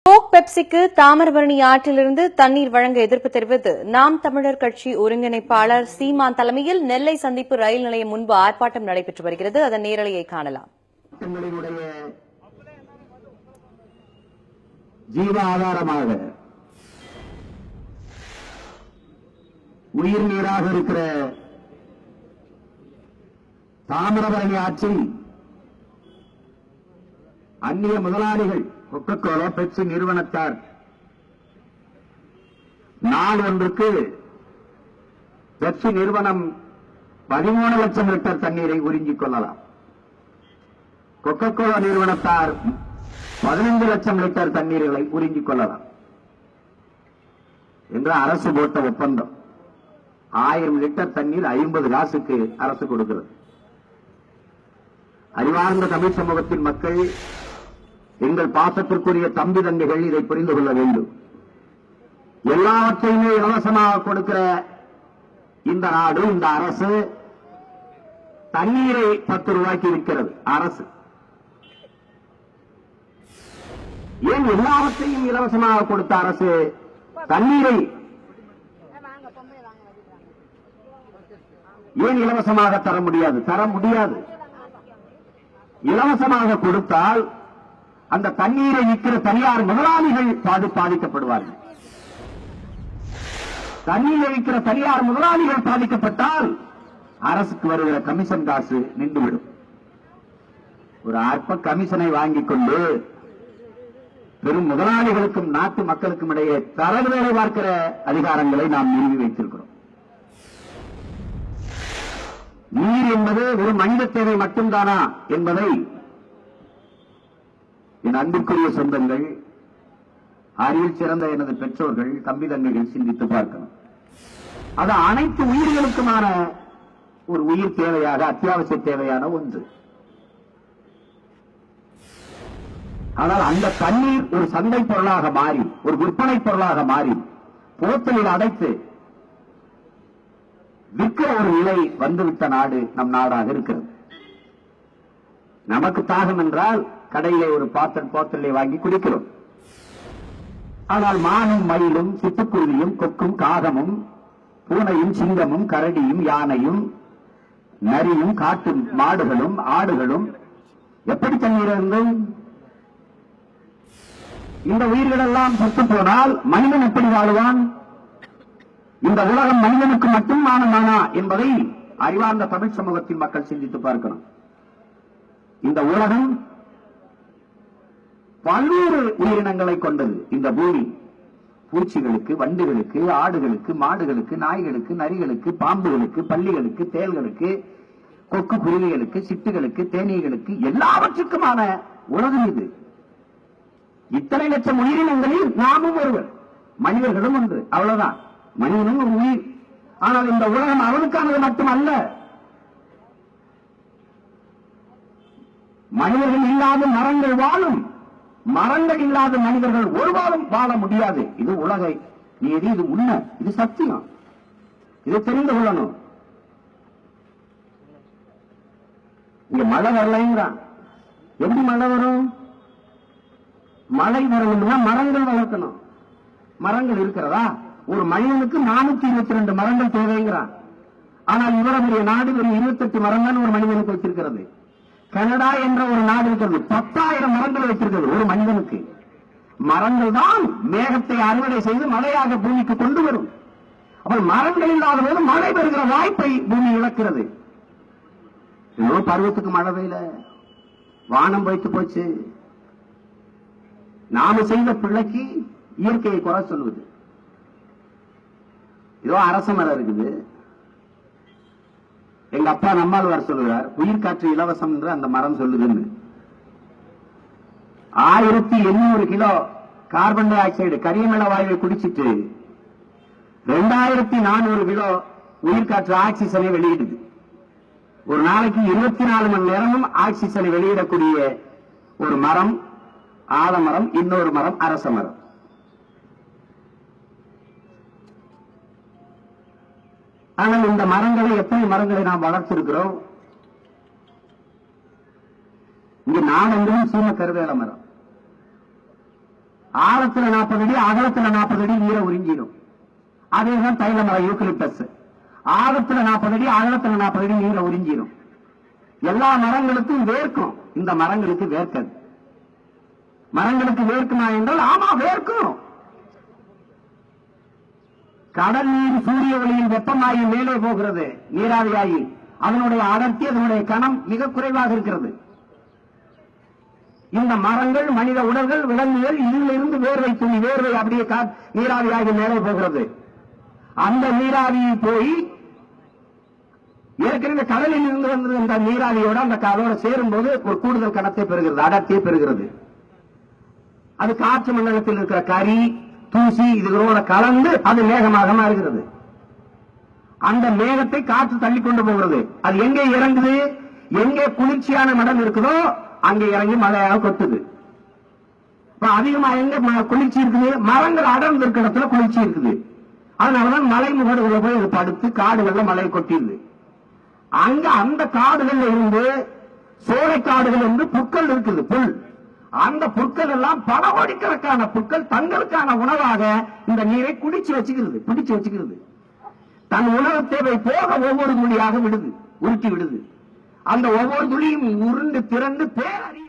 Coke பெப்சிக்கு Thamirabarani ஆற்றிலிருந்து தண்ணீர் வழங்க எதிர்ப்பு தெரிவித்து நாம் தமிழர் கட்சி ஒருங்கிணைப்பாளர் சீமான் தலைமையில் நெல்லை சந்திப்பு ரயில் நிலையம் முன்பு ஆர்ப்பாட்டம் நடைபெற்று வருகிறது. அதன் நேரலையை காணலாம். ஜீவாதாரமாக உயிர் நீராக இருக்கிற தாமிரபரணி ஆற்றில் அந்நிய முதலாளிகள் கொக்கோலா பெப்சி நிறுவனத்தார் நாள் ஒன்றுக்கு பெப்சி நிறுவனம் 13 லட்சம் லிட்டர் தண்ணீரை உறிஞ்சிக் கொள்ளலாம். கொக்கோலா நிறுவனத்தார் 15 லட்சம் லிட்டர் தண்ணீர்களை உறிஞ்சிக் கொள்ளலாம் என்று அரசு போட்ட ஒப்பந்தம். 1000 லிட்டர் தண்ணீர் 50 காசுக்கு அரசு கொடுக்கிறது. அறிவார்ந்த தமிழ் சமூகத்தின் மக்கள், எங்கள் பாசத்திற்குரிய தம்பி தங்கைகள் இதை புரிந்து கொள்ள வேண்டும். எல்லாவற்றையுமே இலவசமாக கொடுக்கிற இந்த நாடு, இந்த அரசு தண்ணீரை 10 ரூபாய்க்கு விற்கிறது. அரசு ஏன் எல்லாவற்றையும் இலவசமாக கொடுத்த அரசு தண்ணீரை ஏன் இலவசமாக தர முடியாது? தர முடியாது. இலவசமாக கொடுத்தால் அந்த தண்ணீரை விற்கிற தனியார் முதலாளிகள் பாதிக்கப்படுவார்கள். தண்ணீரை விற்கிற தனியார் முதலாளிகள் பாதிக்கப்பட்டால் அரசுக்கு வருகிற கமிஷன் காசு நின்றுவிடும். ஒரு அற்ப கமிஷனை வாங்கிக் கொண்டு பெரும் முதலாளிகளுக்கும் நாட்டு மக்களுக்கும் இடையே தரவு வேலை பார்க்கிற அதிகாரங்களை நாம் நிறுவி வைத்திருக்கிறோம். நீர் என்பது ஒரு மனித தேவை மட்டும்தானா என்பதை என் அன்புக்குரிய சொந்தங்கள், அறிவில் சிறந்த எனது பெற்றோர்கள், தம்பி தங்கைகள் சிந்தித்து பார்க்கணும். அது அனைத்து உயிர்களுக்குமான ஒரு உயிர் தேவையாக, அத்தியாவசிய தேவையான ஒன்று. ஆனால் அந்த தண்ணீர் ஒரு சந்தை பொருளாக மாறி, ஒரு விற்பனை பொருளாக மாறி, போத்தலில் அடைத்து விற்கிற ஒரு நிலை வந்துவிட்ட நாடு நம் நாடாக இருக்கிறது. நமக்கு தாகம் என்றால் கடையிலே ஒரு போத்தலை வாங்கி குடிக்கிறோம். ஆனால் மானும் மயிலும் சிட்டுக்குருவியும் கொக்கும் காகமும் பூனையும் சிங்கமும் கரடியும் யானையும் நரியும் காட்டு மாடுகளும் ஆடுகளும் எப்படி தண்ணீர் இருந்தும் இந்த உயிர்களெல்லாம் செத்து போனால் மனிதன் எப்படி வாழுவான்? இந்த உலகம் மனிதனுக்கு மட்டும் மானமானா என்பதை அறிவார்ந்த தமிழ் சமூகத்தின் மக்கள் சிந்தித்து பார்க்கணும். இந்த உலகம் பல்வேறு உயிரினங்களை கொண்டது. இந்த பூமி பூச்சிகளுக்கு, வண்டுகளுக்கு, ஆடுகளுக்கு, மாடுகளுக்கு, நாய்களுக்கு, நரிகளுக்கு, பாம்புகளுக்கு, பல்லிகளுக்கு, தேள்களுக்கு, கொக்கு குருவிகளுக்கு, சிட்டுகளுக்கு, தேனீகளுக்கு எல்லாவற்றுக்குமான உலகம் இது. இத்தனை லட்சம் உயிரினங்களில் நாமும் ஒருவர், மனிதர்களும் ஒன்று. அவ்வளவுதான். மனிதனும் ஒரு உயிர். ஆனால் இந்த உலகம் அவனுக்கானது மட்டுமல்ல. மனிதர்கள் இல்லாத மரங்கள் வாழும், மரங்கள் இல்லாத மனிதர்கள் ஒருவாறும் வாழ முடியாது. இது உலகை நீதி, இது உண்மை, இது சத்தியம். இதை தெரிந்து கொள்ளணும். இங்க மழை வரலைங்கிறான். எப்படி மழை வரும்? மழை வரணும்னா மரங்கள் வளர்க்கணும். மரங்கள் இருக்கிறதா? ஒரு மனிதனுக்கு 422 மரங்கள் தேவைங்கிறான். ஆனால் இவருடைய நாடு ஒரு 28 மரங்கள் ஒரு மனிதனுக்கு வச்சிருக்கிறது. கனடா என்ற ஒரு நாடு இருக்கிறது, 10,000 மரங்கள் வைத்திருக்கிறது ஒரு மனிதனுக்கு. மரங்கள் தான் மேகத்தை அறுவடை செய்து மழையாக பூமிக்கு கொண்டு வரும். அப்ப மரங்கள் இல்லாத போது மழை பெறுகிற வாய்ப்பை பூமி இழக்கிறது. பருவத்துக்கு மழை பெய்யல, வானம் வைத்து போச்சு. நாம செய்த பிள்ளைக்கு இயற்கையை குறை சொல்லுவது. ஏதோ அரச மரம் இருக்குது. எங்க அப்பா நம்மாழ்வார் சொல்லுகிறார், உயிர் காற்று இலவசம் என்று அந்த மரம் சொல்லுதுன்னு. 1800 கிலோ கார்பன் டை ஆக்சைடு கரியமில வாயுவை குடிச்சிட்டு 2400 கிலோ உயிர்காற்று ஆக்சிஜனை வெளியிடுது. ஒரு நாளைக்கு 24 மணி நேரமும் ஆக்சிஜனை வெளியிடக்கூடிய ஒரு மரம் ஆலமரம், இன்னொரு மரம் அரச மரம். ஆனால் இந்த மரங்களை, எத்தனை மரங்களை நாம் வளர்த்திருக்கிறோம்? இங்கு நாடெங்கிலும் சீம கருவேல மரம், ஆழத்துல 40 அடி அகலத்துல 40 அடி நீரை உறிஞ்சிடும். அதேதான் தைல மரம் யூக்கலிப்டஸ். ஆழத்துல 40 அடி அகலத்துல 40 அடி நீரை உறிஞ்சிடும். எல்லா மரங்களுக்கும் வேர்க்கும், இந்த மரங்களுக்கு வேர்க்காது. மரங்களுக்கு வேர்க்குமா என்றால் ஆமா வேர்க்கும். கடல் நீர் சூரிய ஒளியின் வெப்பமாகி மேலே போகிறது, நீராவியாகி அதனுடைய அடர்த்தி அதனுடைய கணம் மிக குறைவாக இருக்கிறது. இந்த மரங்கள் மனித உடல்கள் விலங்குகள் இதிலிருந்து வேர்வை துணி வேர்வை அப்படியே நீராவியாகி மேலே போகிறது. அந்த நீராவி போய் ஏற்கனவே கடலில் இருந்து வந்தது அந்த நீராவியோட அந்த அதோட சேரும் போது ஒரு கூடுதல் கணத்தை பெறுகிறது, அடர்த்தியை பெறுகிறது. அது காற்று மண்டலத்தில் இருக்கிற கரி தூசி இதுகளோட கலந்து அது மேகமாக மாறுகிறது. அந்த மேகத்தை காற்று தள்ளி கொண்டு போகிறது. அது எங்கே இறங்குது? எங்கே குளிர்ச்சியான மடம் இருக்குதோ அங்கே இறங்கி மழையாக கொட்டுது. அதிகமா எங்க குளிர்ச்சி இருக்குது? மரங்கள் அடர்ந்து இருக்கிற இடத்துல குளிர்ச்சி இருக்குது. அதனாலதான் மலை முகடுகளை போய் அது படுத்து காடுகள்ல மழை கொட்டிடுது. அங்க அந்த காடுகள்ல இருந்து சோலை காடுகள் என்று புற்கள் இருக்குது, புல். அந்த புற்கள் எல்லாம் பல கோடிக்கணக்கான புற்கள் தங்களுக்கான உணவாக இந்த நீரை குடிச்சு வச்சுக்கிறது, பிடிச்சு வச்சுக்கிறது. தன் உணவு தேவை போக ஒவ்வொரு துளியாக விடுது, உருட்டி விடுது. அந்த ஒவ்வொரு துளியும் உருண்டு திரண்டு பேரறி